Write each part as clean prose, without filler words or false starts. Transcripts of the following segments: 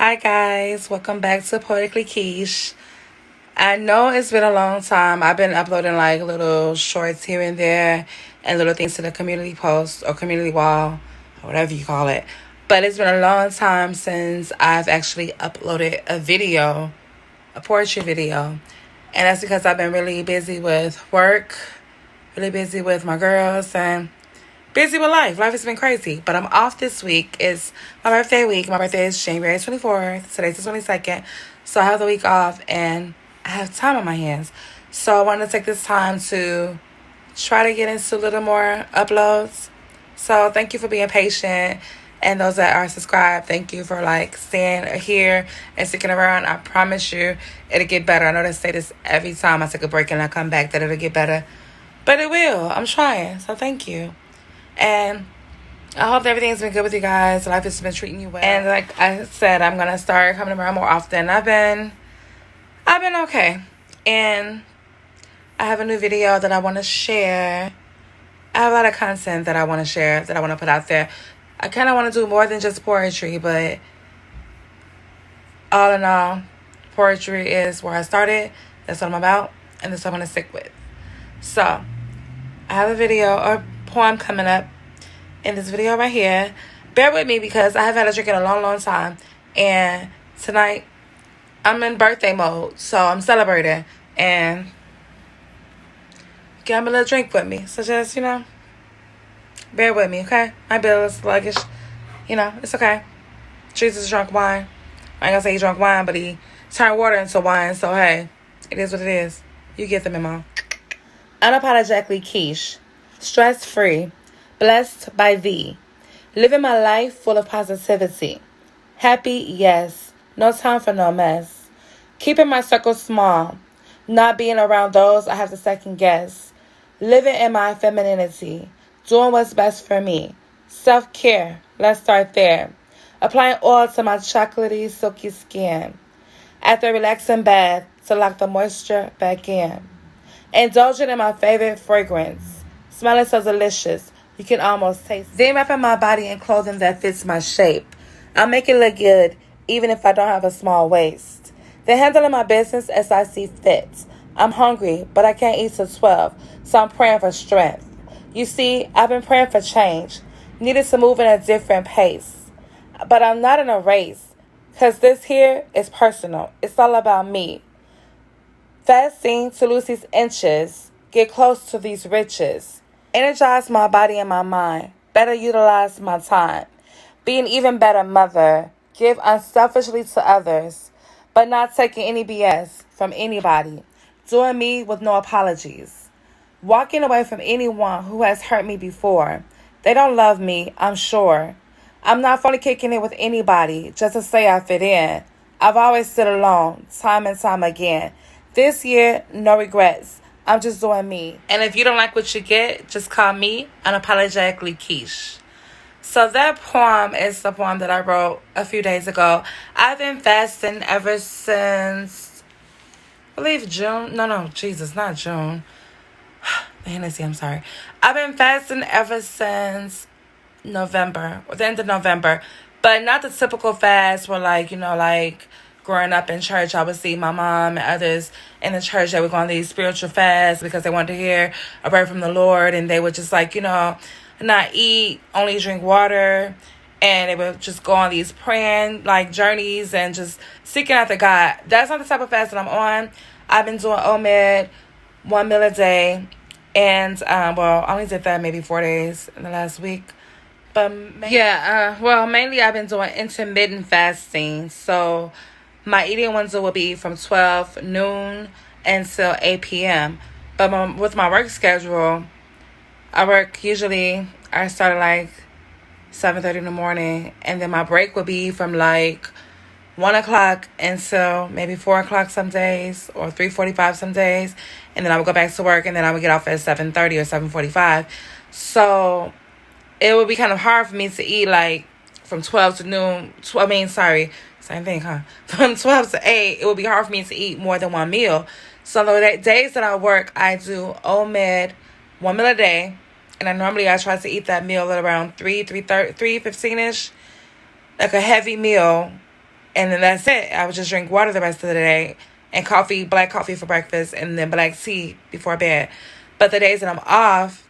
Hi guys, welcome back to Poetically Kesh. I know it's been a long time. I've been uploading like little shorts here and there and little things to the community post or community wall or whatever you call it. But it's been a long time since I've actually uploaded a video, a poetry video. And that's because I've been really busy with work, really busy with my girls, and busy with life. Life has been crazy. But I'm off this week. It's my birthday week. My birthday is January 24th. Today's the 22nd. So I have the week off and I have time on my hands. So I want to take this time to try to get into a little more uploads. So thank you for being patient. And those that are subscribed, thank you for staying here and sticking around. I promise you it'll get better. I know they say this every time I take a break and I come back that it'll get better. But it will. I'm trying. So thank you. And I hope that everything's been good with you guys. Life has been treating you well. And like I said, I'm gonna start coming around more often. I've been okay. And I have a new video that I want to share. I have a lot of content that I want to share, that I want to put out there. I kind of want to do more than just poetry, but all in all, poetry is where I started. That's what I'm about, and that's what I'm going to stick with. So, I have a video or poem coming up in this video right here. Bear with me because I haven't had a drink in a long, long time. And tonight, I'm in birthday mode, so I'm celebrating. And get me a little drink with me. So just, bear with me, okay? My bill is sluggish. It's okay. Jesus drank wine. I ain't gonna say he drank wine, but he turned water into wine. So, hey, it is what it is. You get the memo. Unapologetically Kesh. Stress-free. Blessed by thee. Living my life full of positivity. Happy, yes. No time for no mess. Keeping my circle small. Not being around those I have to second guess. Living in my femininity. Doing what's best for me. Self-care. Let's start there. Applying oil to my chocolatey, silky skin. After a relaxing bath to lock the moisture back in. Indulging in my favorite fragrance. Smelling so delicious, you can almost taste it. Then wrapping my body in clothing that fits my shape. I'll make it look good, even if I don't have a small waist. Then handling my business as I see fit. I'm hungry, but I can't eat till 12, so I'm praying for strength. You see, I've been praying for change. Needed to move in a different pace. But I'm not in a race, because this here is personal. It's all about me. Fasting to lose these inches, get close to these riches. Energize my body and my mind. Better utilize my time. Be an even better mother. Give unselfishly to others, but not taking any BS from anybody. Doing me with no apologies. Walking away from anyone who has hurt me before. They don't love me, I'm sure. I'm not funny kicking it with anybody just to say I fit in. I've always stood alone, time and time again. This year, no regrets. I'm just doing me. And if you don't like what you get, just call me Unapologetically Kesh. So that poem is the poem that I wrote a few days ago. I've been fasting ever since, I believe June. No, Jesus, not June. The Hennessy, I'm sorry. I've been fasting ever since November, or the end of November. But not the typical fast where growing up in church, I would see my mom and others in the church that would go on these spiritual fasts because they wanted to hear a word from the Lord, and they would just not eat, only drink water, and they would just go on these praying journeys and just seeking after God. That's not the type of fast that I'm on. I've been doing OMED, 1 meal a day, and I only did that maybe 4 days in the last week. But mainly I've been doing intermittent fasting. So my eating window will be from 12 noon until 8 p.m. But with my work schedule, I start at 7:30 in the morning. And then my break will be from 1 o'clock until maybe 4 o'clock some days, or 3:45 some days. And then I would go back to work, and then I would get off at 7:30 or 7:45. So it would be kind of hard for me to eat from 12 to noon. Same thing, huh? From 12 to 8, it would be hard for me to eat more than one meal. So the days that I work, I do OMED, 1 meal a day. And I try to eat that meal at around 3:15-ish. Like a heavy meal. And then that's it. I would just drink water the rest of the day and coffee, black coffee for breakfast, and then black tea before bed. But the days that I'm off,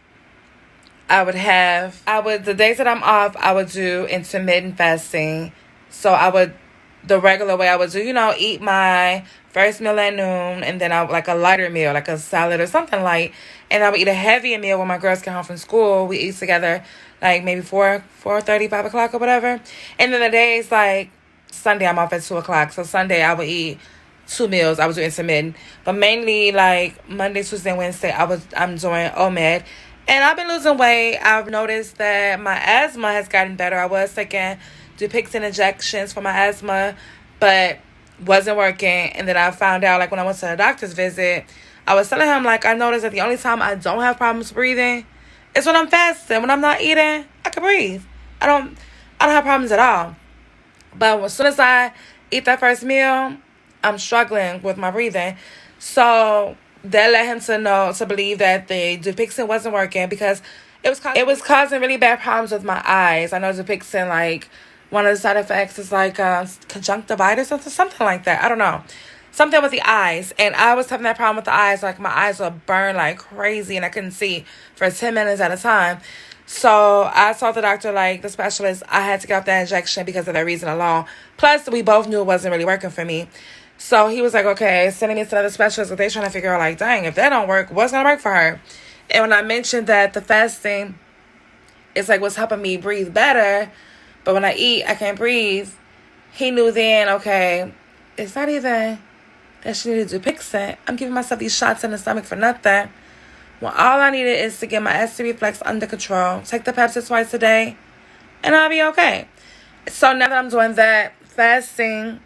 the days that I'm off, I would do intermittent fasting. So the regular way I would do, eat my first meal at noon, and then I would like a lighter meal, like a salad or something light. And I would eat a heavier meal when my girls get home from school. We eat together like maybe 4:30, 5 o'clock or whatever. And then the days like Sunday, I'm off at 2 o'clock. So Sunday I would eat 2 meals. I would do intermittent. But mainly like Monday, Tuesday, and Wednesday, I'm doing OMED. And I've been losing weight. I've noticed that my asthma has gotten better. I was taking Dupixent injections for my asthma, but wasn't working. And then I found out, like, when I went to the doctor's visit, I was telling him, like, I noticed that the only time I don't have problems breathing is when I'm fasting. When I'm not eating, I can breathe. I don't have problems at all. But as soon as I eat that first meal, I'm struggling with my breathing. So that led him to believe that the Dupixent wasn't working because it was causing really bad problems with my eyes. I know Dupixent, like, one of the side effects is like conjunctivitis or something like that. I don't know. Something with the eyes. And I was having that problem with the eyes. Like, my eyes would burn like crazy and I couldn't see for 10 minutes at a time. So I told the doctor, like, the specialist, I had to get off that injection because of that reason alone. Plus, we both knew it wasn't really working for me. So he was like, okay, sending me to another specialist. But they're trying to figure out, like, dang, if that don't work, what's going to work for her? And when I mentioned that the fasting is like what's helping me breathe better, but when I eat, I can't breathe, he knew then, okay, it's not even that she needed Dupixent. I'm giving myself these shots in the stomach for nothing. Well, all I needed is to get my acid reflux under control. Take the Pepsi twice a day, and I'll be okay. So now that I'm doing that, fasting,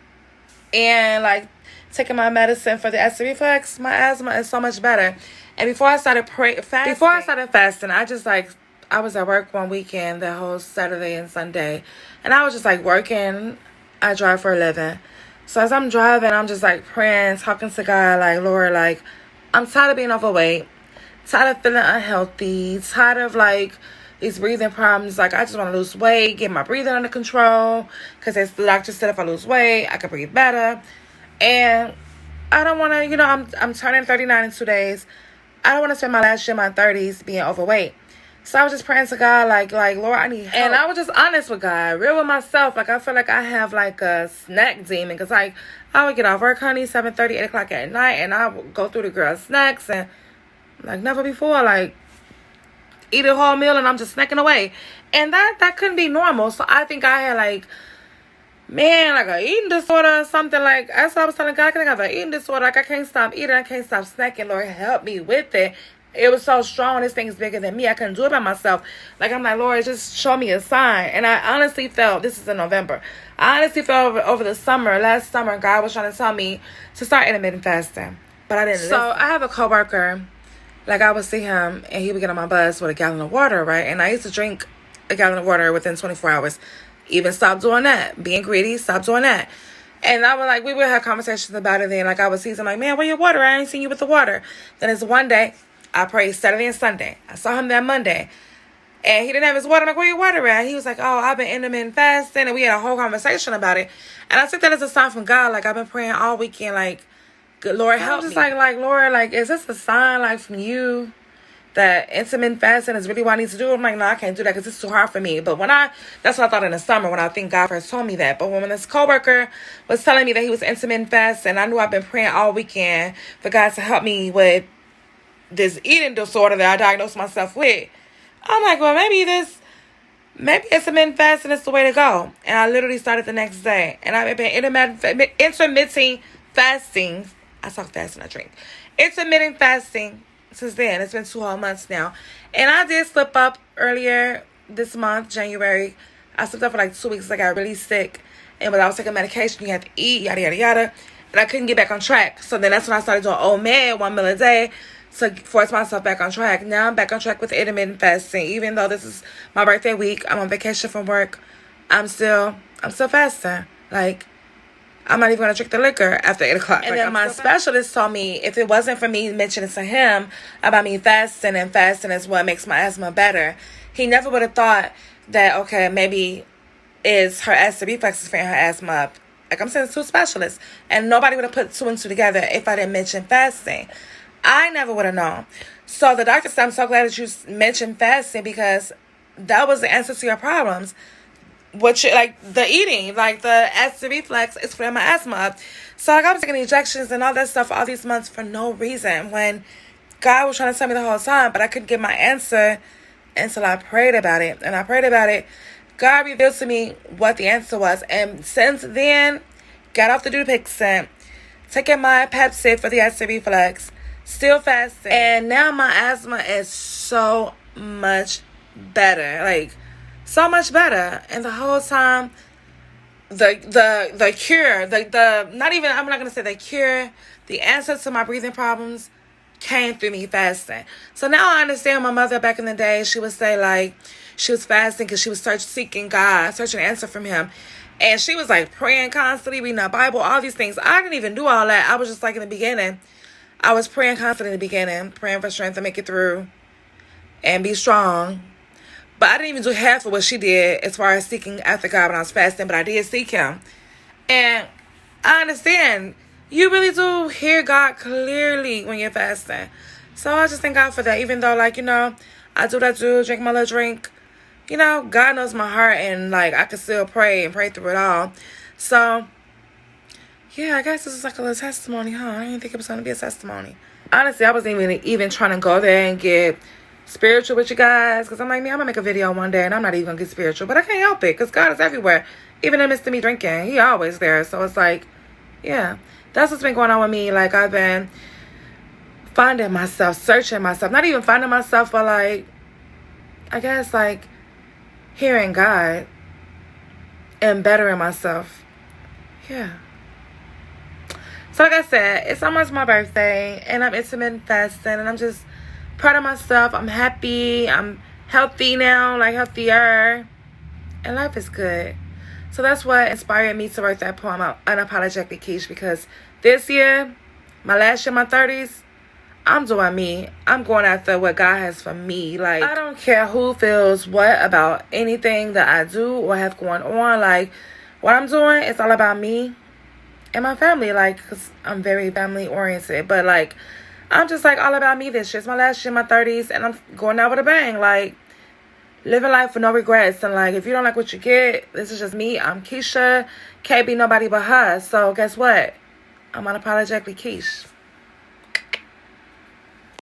and, like, taking my medicine for the acid reflux, my asthma is so much better. And before I started fasting, I was at work one weekend, that whole Saturday and Sunday, and I was just, like, working. I drive for a living. So as I'm driving, I'm just, like, praying, talking to God, like, Lord, like, I'm tired of being overweight, tired of feeling unhealthy, tired of, like, these breathing problems. Like, I just want to lose weight, get my breathing under control, because as the doctor said, if I lose weight, I can breathe better. And I don't want to, I'm turning 39 in 2 days. I don't want to spend my last year in my 30s being overweight. So I was just praying to God, like, Lord, I need help. And I was just honest with God, real with myself. Like, I feel like I have, like, a snack demon. Because, like, I would get off work, honey, 7:30, 8 o'clock at night. And I would go through the girls' snacks. And, like, never before, like, eat a whole meal and I'm just snacking away. And that couldn't be normal. So I think I had, like, like an eating disorder or something. Like, that's what I was telling God. I think I have an eating disorder. Like, I can't stop eating. I can't stop snacking. Lord, help me with it. It was so strong. This thing is bigger than me. I couldn't do it by myself. Like, I'm like, Lord, just show me a sign. And I honestly felt, this is in November, I honestly felt over the summer, last summer, God was trying to tell me to start intermittent fasting. But I didn't listen. So I have a coworker, like, I would see him and he would get on my bus with a gallon of water, right? And I used to drink a gallon of water within 24 hours. Even stopped doing that. Being greedy, stopped doing that. And I would, like, we would have conversations about it then. Like, I would see him, like, man, where your water? I ain't seen you with the water. Then it's one day, I prayed Saturday and Sunday. I saw him that Monday. And he didn't have his water. I'm like, where your water at? He was like, oh, I've been intermittent fasting. And we had a whole conversation about it. And I took that as a sign from God. Like, I've been praying all weekend, like, good Lord, help me. I'm just like, Lord, like, is this a sign, like, from you that intermittent fasting is really what I need to do? I'm like, no, I can't do that because it's too hard for me. But that's what I thought in the summer when I think God first told me that. But when this coworker was telling me that he was intermittent fasting, I knew I've been praying all weekend for God to help me with this eating disorder that I diagnosed myself with. I'm like, well, maybe intermittent fasting is the way to go. And I literally started the next day. And I've been intermittent fasting. I talk fast and I drink. Intermittent fasting since then. It's been 2 whole months now. And I did slip up earlier this month, January. I slipped up for like 2 weeks. I got really sick. And when I was taking medication, you had to eat, yada, yada, yada. And I couldn't get back on track. So then that's when I started doing OMED, 1 meal a day, to force myself back on track. Now I'm back on track with intermittent fasting. Even though this is my birthday week, I'm on vacation from work, I'm still fasting. Like, I'm not even going to drink the liquor after 8 o'clock. And then my specialist told me if it wasn't for me mentioning to him about me fasting, and fasting is what makes my asthma better, he never would have thought that, okay, maybe is her acid reflux is freeing her asthma up. Like, I'm sending 2 specialists. And nobody would have put 2 and 2 together if I didn't mention fasting. I never would have known. So the doctor said, I'm so glad that you mentioned fasting, because that was the answer to your problems. Which, like, the eating, like, the acid reflux is for my asthma up. So, like, I was taking injections and all that stuff all these months for no reason, when God was trying to tell me the whole time, but I couldn't get my answer until I prayed about it. And I prayed about it. God revealed to me what the answer was. And since then, got off the Dupixent, taking my Pepsi for the acid reflux, still fasting. And now my asthma is so much better. Like, so much better. And the whole time, the cure, the not even, I'm not going to say the cure, the answer to my breathing problems came through me fasting. So now I understand my mother back in the day, she would say, like, she was fasting because she was seeking God, searching an answer from him. And she was, like, praying constantly, reading the Bible, all these things. I didn't even do all that. I was just, like, in the beginning, I was praying constantly in the beginning, praying for strength to make it through and be strong. But I didn't even do half of what she did as far as seeking after God when I was fasting. But I did seek him. And I understand. You really do hear God clearly when you're fasting. So I just thank God for that. Even though, like, you know, I do what I do, drink my little drink. You know, God knows my heart. And, like, I can still pray and pray through it all. So, yeah, I guess this is like a little testimony, huh? I didn't think it was going to be a testimony. Honestly, I wasn't even trying to go there and get spiritual with you guys, because I'm like, man, I'm gonna make a video one day and I'm not even gonna get spiritual, but I can't help it because God is everywhere, even in the midst of me drinking. He always there. So it's like, yeah, that's what's been going on with me. Like, I've been finding myself, searching myself, not even finding myself, but, like, I guess, like, hearing God and bettering myself. Yeah. So like I said, it's almost my birthday and I'm intermittent fasting, and I'm just proud of myself. I'm happy. I'm healthy now, like healthier. And life is good. So that's what inspired me to write that poem out, Unapologetically Kesh, because this year, my last year, my 30s, I'm doing me. I'm going after what God has for me. Like, I don't care who feels what about anything that I do or have going on. Like, what I'm doing, it's all about me and my family. Like, because I'm very family oriented. But, like, I'm just, like, all about me this year. It's my last year, my 30s, and I'm going out with a bang. Like, living life with no regrets. And, like, if you don't like what you get, this is just me. I'm Keisha. Can't be nobody but her. So, guess what? I'm Unapologetically Kesh.